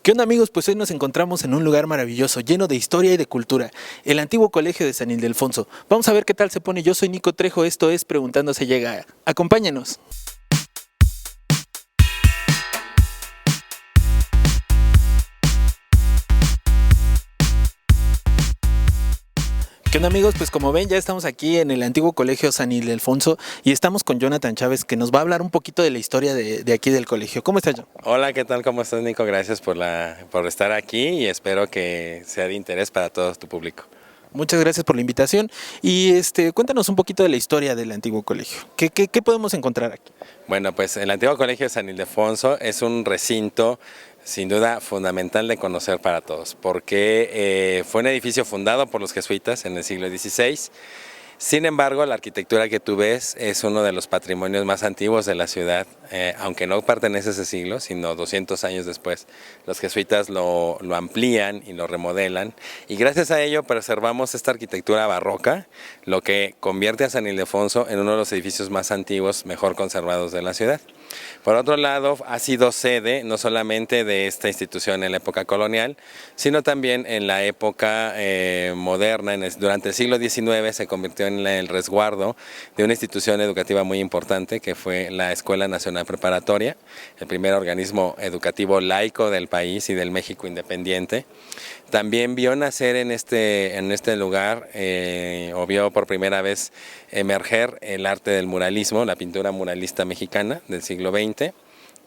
¿Qué onda, amigos? Pues hoy nos encontramos en un lugar maravilloso, lleno de historia y de cultura, el antiguo colegio de San Ildefonso. Vamos a ver qué tal se pone. Yo soy Nico Trejo, esto es Preguntando se llega. Acompáñanos. ¿Qué onda, amigos? Pues como ven, ya estamos aquí en el antiguo colegio San Ildefonso y estamos con Jonathan Chávez, que nos va a hablar un poquito de la historia de aquí del colegio. ¿Cómo estás, John? Hola, ¿qué tal? ¿Cómo estás, Nico? Gracias por estar aquí y espero que sea de interés para todo tu público. Muchas gracias por la invitación y cuéntanos un poquito de la historia del antiguo colegio. ¿Qué podemos encontrar aquí? Bueno, pues el antiguo colegio de San Ildefonso es un recinto sin duda fundamental de conocer para todos, porque fue un edificio fundado por los jesuitas en el siglo XVI. Sin embargo, la arquitectura que tú ves es uno de los patrimonios más antiguos de la ciudad, aunque no pertenece a ese siglo, sino 200 años después. Los jesuitas lo amplían y lo remodelan, y gracias a ello preservamos esta arquitectura barroca, lo que convierte a San Ildefonso en uno de los edificios más antiguos, mejor conservados de la ciudad. Por otro lado, ha sido sede no solamente de esta institución en la época colonial, sino también en la época moderna. Durante el siglo XIX se convirtió en el resguardo de una institución educativa muy importante, que fue la Escuela Nacional Preparatoria, el primer organismo educativo laico del país y del México independiente. También vio nacer en este lugar, o vio por primera vez emerger el arte del muralismo, la pintura muralista mexicana del siglo XX,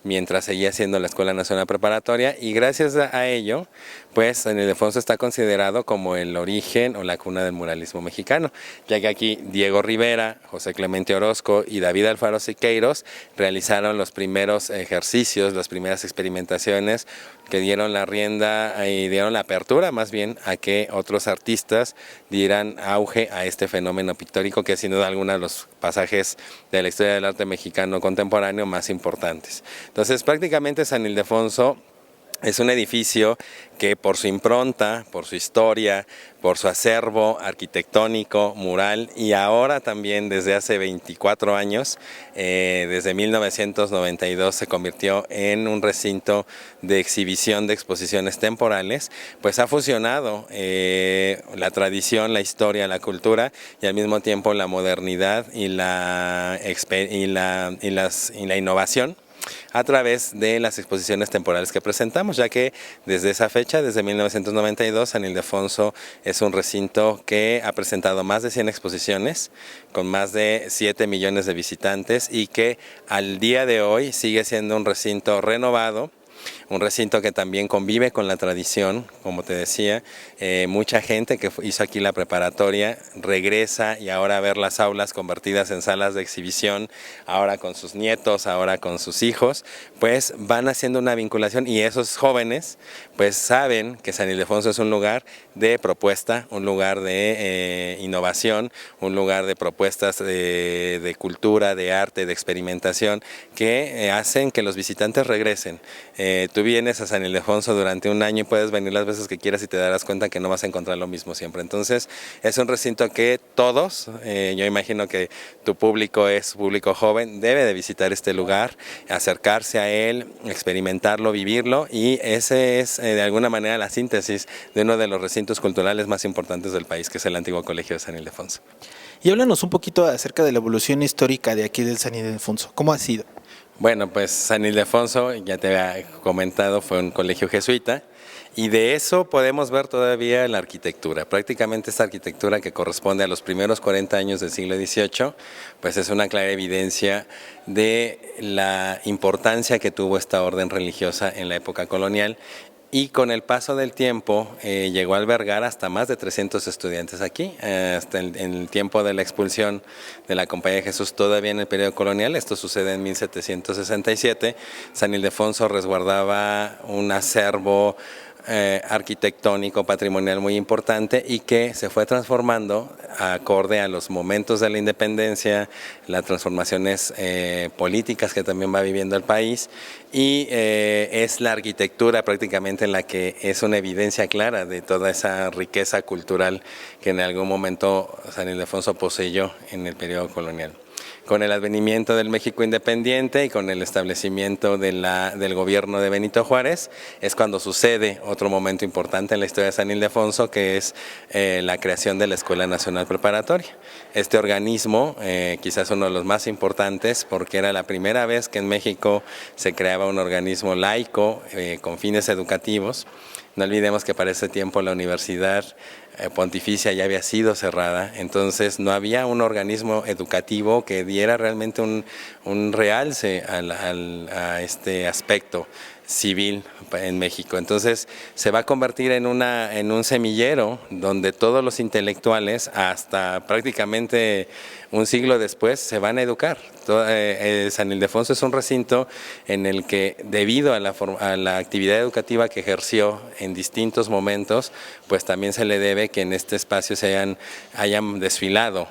mientras seguía siendo la Escuela Nacional Preparatoria, y gracias a ello, pues San Ildefonso está considerado como el origen o la cuna del muralismo mexicano, ya que aquí Diego Rivera, José Clemente Orozco y David Alfaro Siqueiros realizaron los primeros ejercicios, las primeras experimentaciones que dieron la rienda y dieron la apertura más bien a que otros artistas dieran auge a este fenómeno pictórico, que es sin duda alguno de los pasajes de la historia del arte mexicano contemporáneo más importantes. Entonces, prácticamente San Ildefonso es un edificio que por su impronta, por su historia, por su acervo arquitectónico, mural, y ahora también desde hace 24 años, desde 1992 se convirtió en un recinto de exhibición de exposiciones temporales, pues ha fusionado la tradición, la historia, la cultura y al mismo tiempo la modernidad y la innovación a través de las exposiciones temporales que presentamos, ya que desde esa fecha, desde 1992, San Ildefonso es un recinto que ha presentado más de 100 exposiciones, con más de 7 millones de visitantes, y que al día de hoy sigue siendo un recinto renovado, un recinto que también convive con la tradición, como te decía. Mucha gente que hizo aquí la preparatoria regresa y ahora a ver las aulas convertidas en salas de exhibición, ahora con sus nietos, ahora con sus hijos, pues van haciendo una vinculación, y esos jóvenes pues saben que San Ildefonso es un lugar de propuesta, un lugar de innovación, un lugar de propuestas de cultura, de arte, de experimentación, que hacen que los visitantes regresen. Tú vienes a San Ildefonso durante un año y puedes venir las veces que quieras y te darás cuenta que no vas a encontrar lo mismo siempre. Entonces es un recinto que todos, yo imagino que tu público es público joven, debe de visitar este lugar, acercarse a él, experimentarlo, vivirlo, y ese es de alguna manera la síntesis de uno de los recintos culturales más importantes del país, que es el antiguo colegio de San Ildefonso. Y háblanos un poquito acerca de la evolución histórica de aquí del San Ildefonso. ¿Cómo ha sido? Bueno, pues San Ildefonso, ya te había comentado, fue un colegio jesuita, y de eso podemos ver todavía la arquitectura. Prácticamente esta arquitectura, que corresponde a los primeros 40 años del siglo XVIII, pues es una clara evidencia de la importancia que tuvo esta orden religiosa en la época colonial. Y con el paso del tiempo llegó a albergar hasta más de 300 estudiantes aquí, hasta en el tiempo de la expulsión de la Compañía de Jesús, todavía en el periodo colonial. Esto sucede en 1767. San Ildefonso resguardaba un acervo arquitectónico, patrimonial muy importante, y que se fue transformando acorde a los momentos de la independencia, las transformaciones políticas que también va viviendo el país, y es la arquitectura prácticamente en la que es una evidencia clara de toda esa riqueza cultural que en algún momento San Ildefonso poseyó en el periodo colonial. Con el advenimiento del México independiente y con el establecimiento del gobierno de Benito Juárez es cuando sucede otro momento importante en la historia de San Ildefonso, que es la creación de la Escuela Nacional Preparatoria. Este organismo, quizás uno de los más importantes, porque era la primera vez que en México se creaba un organismo laico con fines educativos. No olvidemos que para ese tiempo la Universidad Pontificia ya había sido cerrada, entonces no había un organismo educativo que diera realmente un realce a este aspecto civil en México. Entonces se va a convertir en un semillero donde todos los intelectuales, hasta prácticamente un siglo después, se van a educar. San Ildefonso es un recinto en el que, debido a la actividad educativa que ejerció en distintos momentos, pues también se le debe que en este espacio hayan desfilado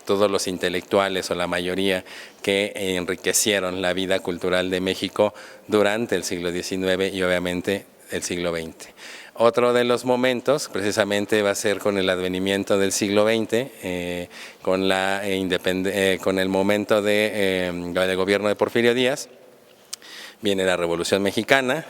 todos los intelectuales, o la mayoría, que enriquecieron la vida cultural de México durante el siglo XIX y obviamente el siglo XX. Otro de los momentos precisamente va a ser con el advenimiento del siglo XX, con el momento del gobierno de Porfirio Díaz. Viene la Revolución Mexicana.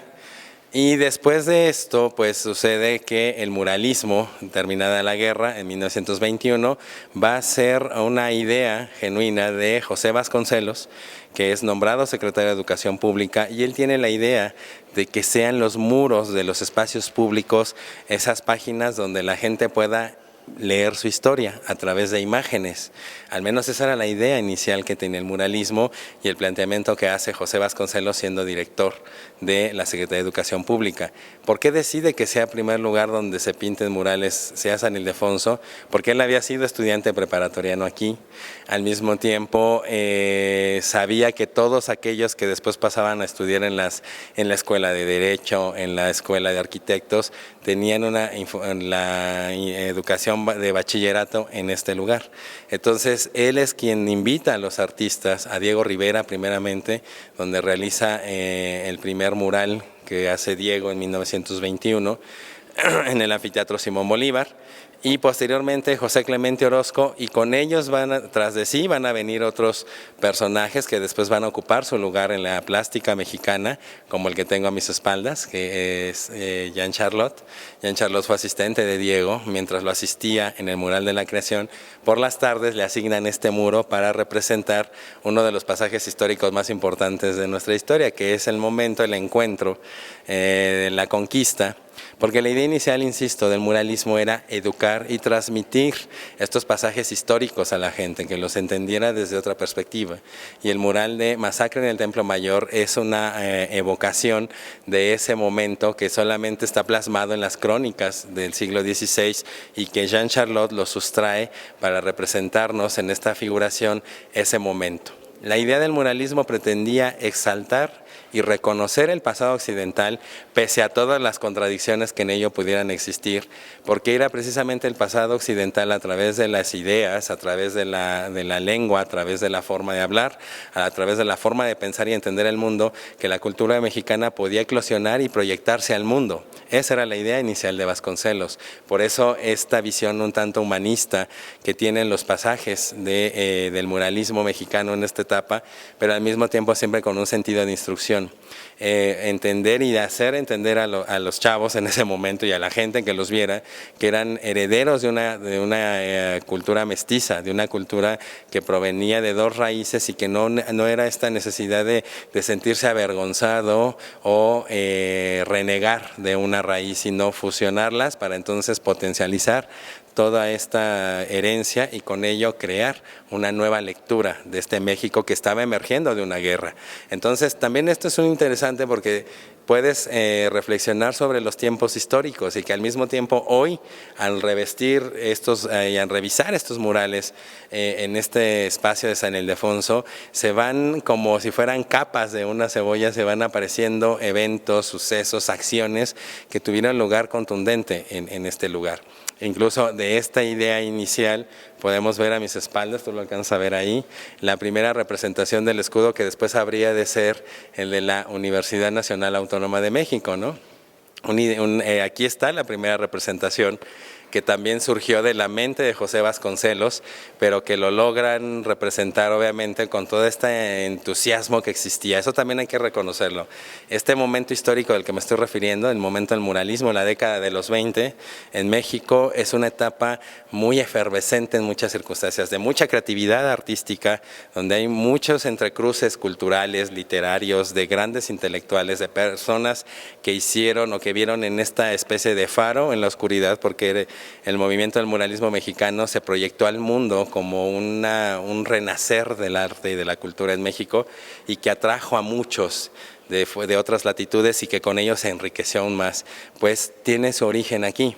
Y después de esto, pues sucede que el muralismo, terminada la guerra en 1921, va a ser una idea genuina de José Vasconcelos, que es nombrado secretario de Educación Pública, y él tiene la idea de que sean los muros de los espacios públicos esas páginas donde la gente pueda leer su historia a través de imágenes. Al menos esa era la idea inicial que tenía el muralismo y el planteamiento que hace José Vasconcelos siendo director de la Secretaría de Educación Pública. ¿Por qué decide que sea primer lugar donde se pinten murales, sea San Ildefonso? Porque él había sido estudiante preparatoriano aquí. Al mismo tiempo sabía que todos aquellos que después pasaban a estudiar en la Escuela de Derecho, en la Escuela de Arquitectos, tenían la educación de bachillerato en este lugar. Entonces él es quien invita a los artistas, a Diego Rivera primeramente, donde realiza el primer mural que hace Diego en 1921 en el Anfiteatro Simón Bolívar, y posteriormente José Clemente Orozco, y con ellos tras de sí van a venir otros personajes que después van a ocupar su lugar en la plástica mexicana, como el que tengo a mis espaldas, que es Jean Charlotte. Jean Charlotte fue asistente de Diego mientras lo asistía en el mural de la creación. Por las tardes le asignan este muro para representar uno de los pasajes históricos más importantes de nuestra historia, que es el momento, el encuentro de la conquista. Porque la idea inicial, insisto, del muralismo era educar y transmitir estos pasajes históricos a la gente, que los entendiera desde otra perspectiva. Y el mural de Masacre en el Templo Mayor es una evocación de ese momento que solamente está plasmado en las crónicas del siglo XVI y que Jean Charlotte lo sustrae para representarnos en esta figuración ese momento. La idea del muralismo pretendía exaltar y reconocer el pasado occidental pese a todas las contradicciones que en ello pudieran existir, porque era precisamente el pasado occidental a través de las ideas, a través de la lengua, a través de la forma de hablar, a través de la forma de pensar y entender el mundo, que la cultura mexicana podía eclosionar y proyectarse al mundo. Esa era la idea inicial de Vasconcelos. Por eso esta visión un tanto humanista que tienen los pasajes del muralismo mexicano en esta etapa, pero al mismo tiempo siempre con un sentido de instrucción. Entender y hacer entender a los chavos en ese momento y a la gente que los viera que eran herederos de una cultura mestiza, de una cultura que provenía de dos raíces y que no era esta necesidad de sentirse avergonzado o renegar de una raíz, sino fusionarlas para entonces potencializar toda esta herencia y con ello crear una nueva lectura de este México que estaba emergiendo de una guerra. Entonces también esto es muy interesante porque puedes reflexionar sobre los tiempos históricos y que al mismo tiempo hoy al revestir y al revisar estos murales en este espacio de San Ildefonso se van como si fueran capas de una cebolla, se van apareciendo eventos, sucesos, acciones que tuvieron lugar contundente en este lugar. Incluso de esta idea inicial podemos ver a mis espaldas, tú lo alcanzas a ver ahí, la primera representación del escudo que después habría de ser el de la Universidad Nacional Autónoma de México, ¿no? Aquí está la primera representación que también surgió de la mente de José Vasconcelos, pero que lo logran representar obviamente con todo este entusiasmo que existía. Eso también hay que reconocerlo. Este momento histórico del que me estoy refiriendo, el momento del muralismo, la década de los 20 en México, es una etapa muy efervescente en muchas circunstancias, de mucha creatividad artística, donde hay muchos entrecruces culturales, literarios, de grandes intelectuales, de personas que hicieron o que vieron en esta especie de faro en la oscuridad, porque el movimiento del muralismo mexicano se proyectó al mundo como un renacer del arte y de la cultura en México, y que atrajo a muchos de otras latitudes y que con ellos se enriqueció aún más, pues tiene su origen aquí,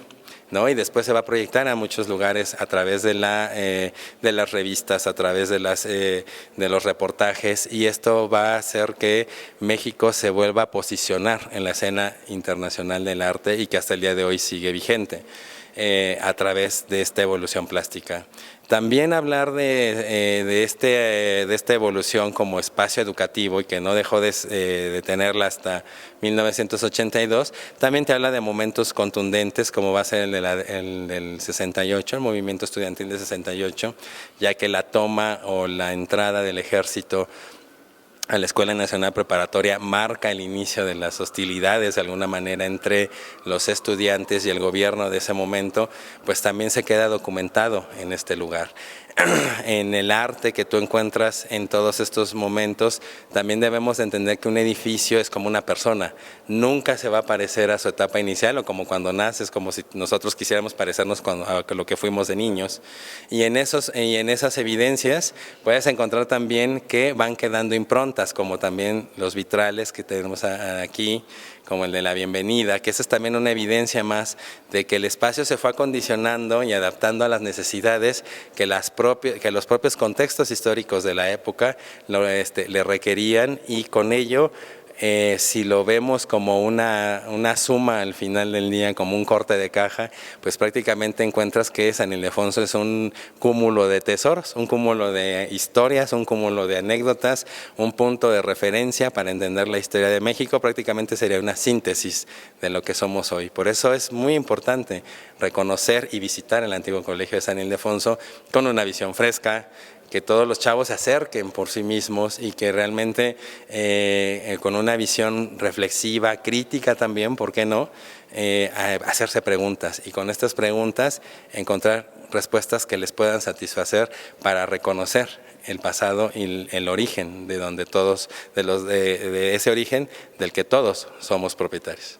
¿no? Y después se va a proyectar a muchos lugares a través de las revistas, a través de los reportajes, y esto va a hacer que México se vuelva a posicionar en la escena internacional del arte y que hasta el día de hoy sigue vigente a través de esta evolución plástica. También hablar de esta evolución como espacio educativo, y que no dejó de tenerla hasta 1982, también te habla de momentos contundentes como va a ser el del 68, el movimiento estudiantil de 68, ya que la toma o la entrada del ejército a la Escuela Nacional Preparatoria marca el inicio de las hostilidades de alguna manera entre los estudiantes y el gobierno de ese momento, pues también se queda documentado en este lugar. En el arte que tú encuentras en todos estos momentos, también debemos entender que un edificio es como una persona, nunca se va a parecer a su etapa inicial o como cuando naces, como si nosotros quisiéramos parecernos a lo que fuimos de niños. Y en esas evidencias puedes encontrar también que van quedando improntas, como también los vitrales que tenemos aquí, como el de la bienvenida, que esa es también una evidencia más de que el espacio se fue acondicionando y adaptando a las necesidades que los propios contextos históricos de la época le requerían, y con ello, si lo vemos como una suma al final del día, como un corte de caja, pues prácticamente encuentras que San Ildefonso es un cúmulo de tesoros, un cúmulo de historias, un cúmulo de anécdotas, un punto de referencia para entender la historia de México. Prácticamente sería una síntesis de lo que somos hoy. Por eso es muy importante reconocer y visitar el antiguo colegio de San Ildefonso con una visión fresca, que todos los chavos se acerquen por sí mismos y que realmente con una visión reflexiva, crítica también, ¿por qué no?, hacerse preguntas, y con estas preguntas encontrar respuestas que les puedan satisfacer para reconocer el pasado y el origen de donde todos, de ese origen del que todos somos propietarios.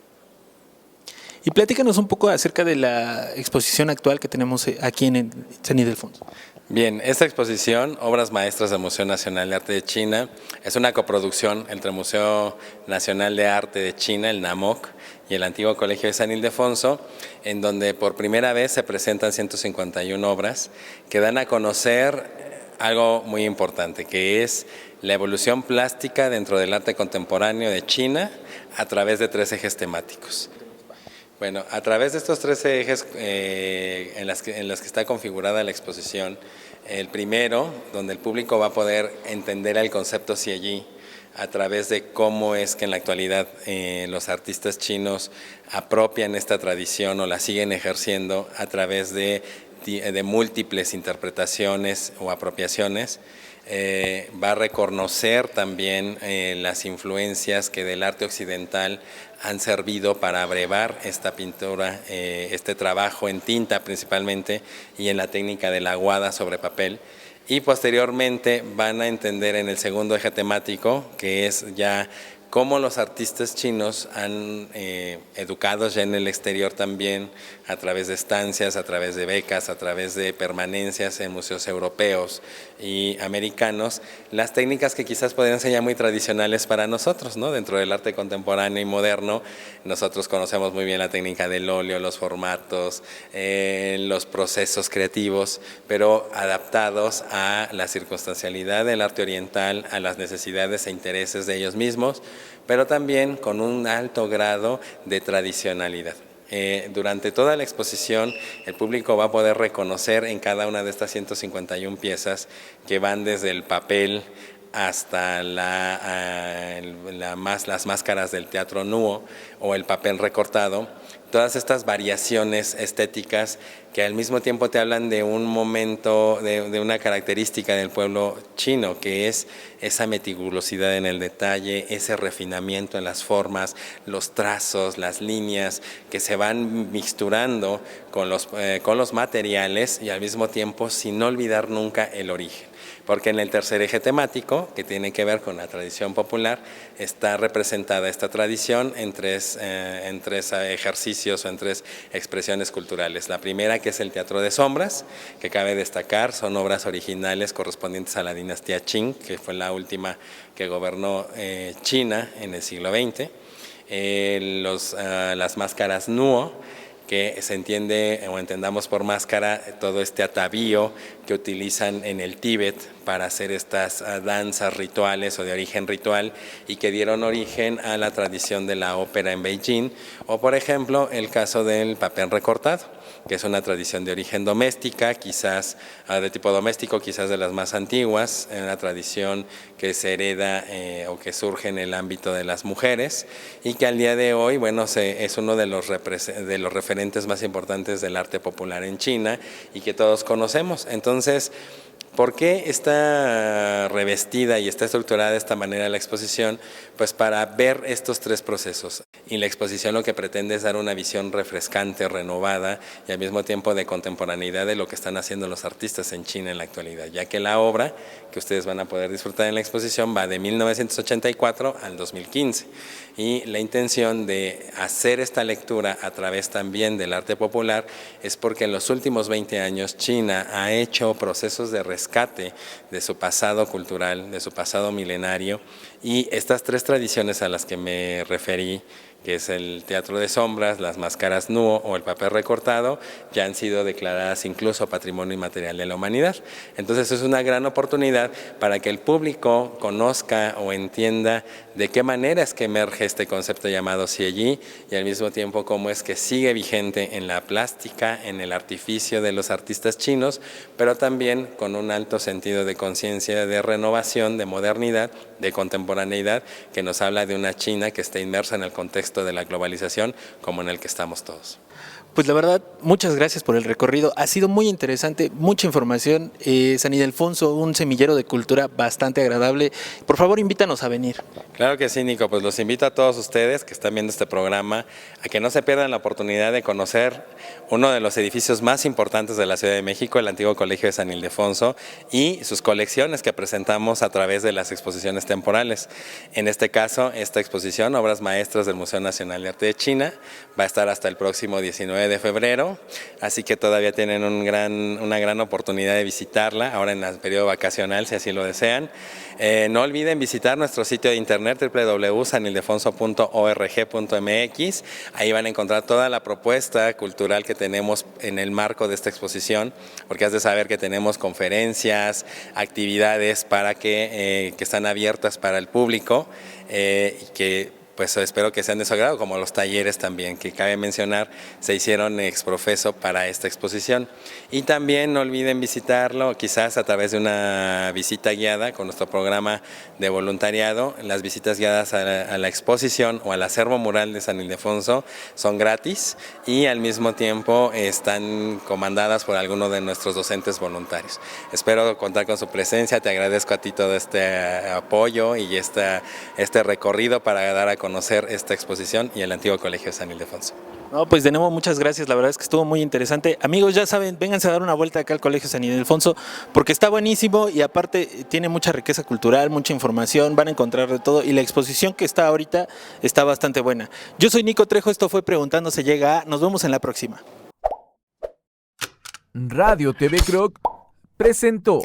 Y platícanos un poco acerca de la exposición actual que tenemos aquí en San Ildefonso. Bien, esta exposición, Obras Maestras del Museo Nacional de Arte de China, es una coproducción entre el Museo Nacional de Arte de China, el NAMOC, y el antiguo Colegio de San Ildefonso, en donde por primera vez se presentan 151 obras que dan a conocer algo muy importante, que es la evolución plástica dentro del arte contemporáneo de China a través de 3 ejes temáticos. Bueno, a través de estos 13 ejes en las que está configurada la exposición, el primero, donde el público va a poder entender el concepto Xie a través de cómo es que en la actualidad los artistas chinos apropian esta tradición o la siguen ejerciendo a través de múltiples interpretaciones o apropiaciones. Va a reconocer también las influencias que del arte occidental han servido para abrevar esta pintura, este trabajo en tinta principalmente y en la técnica de la aguada sobre papel. Y posteriormente van a entender en el segundo eje temático, que es ya cómo los artistas chinos han educados ya en el exterior también, a través de estancias, a través de becas, a través de permanencias en museos europeos y americanos, las técnicas que quizás podrían ser ya muy tradicionales para nosotros, ¿no? Dentro del arte contemporáneo y moderno, nosotros conocemos muy bien la técnica del óleo, los formatos, los procesos creativos, pero adaptados a la circunstancialidad del arte oriental, a las necesidades e intereses de ellos mismos, pero también con un alto grado de tradicionalidad. Durante toda la exposición el público va a poder reconocer en cada una de estas 151 piezas, que van desde el papel hasta las máscaras del teatro nuo o el papel recortado, todas estas variaciones estéticas que al mismo tiempo te hablan de un momento, de una característica del pueblo chino, que es esa meticulosidad en el detalle, ese refinamiento en las formas, los trazos, las líneas, que se van mixturando con los materiales y al mismo tiempo sin olvidar nunca el origen. Porque en el tercer eje temático, que tiene que ver con la tradición popular, está representada esta tradición en tres ejercicios o en tres expresiones culturales. La primera, que es el teatro de sombras, que cabe destacar, son obras originales correspondientes a la dinastía Qing, que fue la última que gobernó China en el siglo XX. Las máscaras nuo, que se entiende o entendamos por máscara todo este atavío que utilizan en el Tíbet para hacer estas danzas rituales o de origen ritual y que dieron origen a la tradición de la ópera en Beijing, o por ejemplo el caso del papel recortado, que es una tradición de origen doméstica, quizás de tipo doméstico, quizás de las más antiguas, una tradición que se hereda o que surge en el ámbito de las mujeres y que al día de hoy, bueno, es uno de los referentes más importantes del arte popular en China y que todos conocemos. Entonces, ¿por qué está revestida y está estructurada de esta manera la exposición? Pues para ver estos tres procesos. Y la exposición lo que pretende es dar una visión refrescante, renovada y al mismo tiempo de contemporaneidad de lo que están haciendo los artistas en China en la actualidad, ya que la obra que ustedes van a poder disfrutar en la exposición va de 1984 al 2015. Y la intención de hacer esta lectura a través también del arte popular es porque en los últimos 20 años China ha hecho procesos de rescate de su pasado cultural, de su pasado milenario, y estas tres tradiciones a las que me referí, que es el teatro de sombras, las máscaras nuo o el papel recortado, ya han sido declaradas incluso Patrimonio Inmaterial de la Humanidad. Entonces es una gran oportunidad para que el público conozca o entienda de qué manera es que emerge este concepto llamado Xie y al mismo tiempo cómo es que sigue vigente en la plástica, en el artificio de los artistas chinos, pero también con un alto sentido de conciencia, de renovación, de modernidad, de contemporaneidad, que nos habla de una China que está inmersa en el contexto de la globalización como en el que estamos todos. Pues la verdad, muchas gracias por el recorrido. Ha sido muy interesante, mucha información. San Ildefonso, un semillero de cultura bastante agradable. Por favor, invítanos a venir. Claro que sí, Nico. Pues los invito a todos ustedes que están viendo este programa a que no se pierdan la oportunidad de conocer uno de los edificios más importantes de la Ciudad de México, el antiguo Colegio de San Ildefonso, y sus colecciones que presentamos a través de las exposiciones temporales. En este caso, esta exposición, Obras Maestras del Museo Nacional de Arte de China, va a estar hasta el próximo 19 de febrero, así que todavía tienen una gran oportunidad de visitarla, ahora en el periodo vacacional, si así lo desean. No olviden visitar nuestro sitio de internet www.sanildefonso.org.mx. Ahí van a encontrar toda la propuesta cultural que tenemos en el marco de esta exposición, porque has de saber que tenemos conferencias, actividades que están abiertas para el público y que pues espero que sean de su agrado, como los talleres también, que cabe mencionar, se hicieron ex profeso para esta exposición. Y también no olviden visitarlo, quizás a través de una visita guiada con nuestro programa de voluntariado. Las visitas guiadas a la exposición o al acervo mural de San Ildefonso son gratis y al mismo tiempo están comandadas por alguno de nuestros docentes voluntarios. Espero contar con su presencia, te agradezco a ti todo este apoyo y este recorrido para dar a conocer esta exposición y el antiguo Colegio de San Ildefonso. No, pues de nuevo muchas gracias, la verdad es que estuvo muy interesante. Amigos, ya saben, vénganse a dar una vuelta acá al Colegio San Ildefonso porque está buenísimo y aparte tiene mucha riqueza cultural, mucha información, van a encontrar de todo y la exposición que está ahorita está bastante buena. Yo soy Nico Trejo, esto fue Preguntando se llega a, nos vemos en la próxima. Radio TV Croc presentó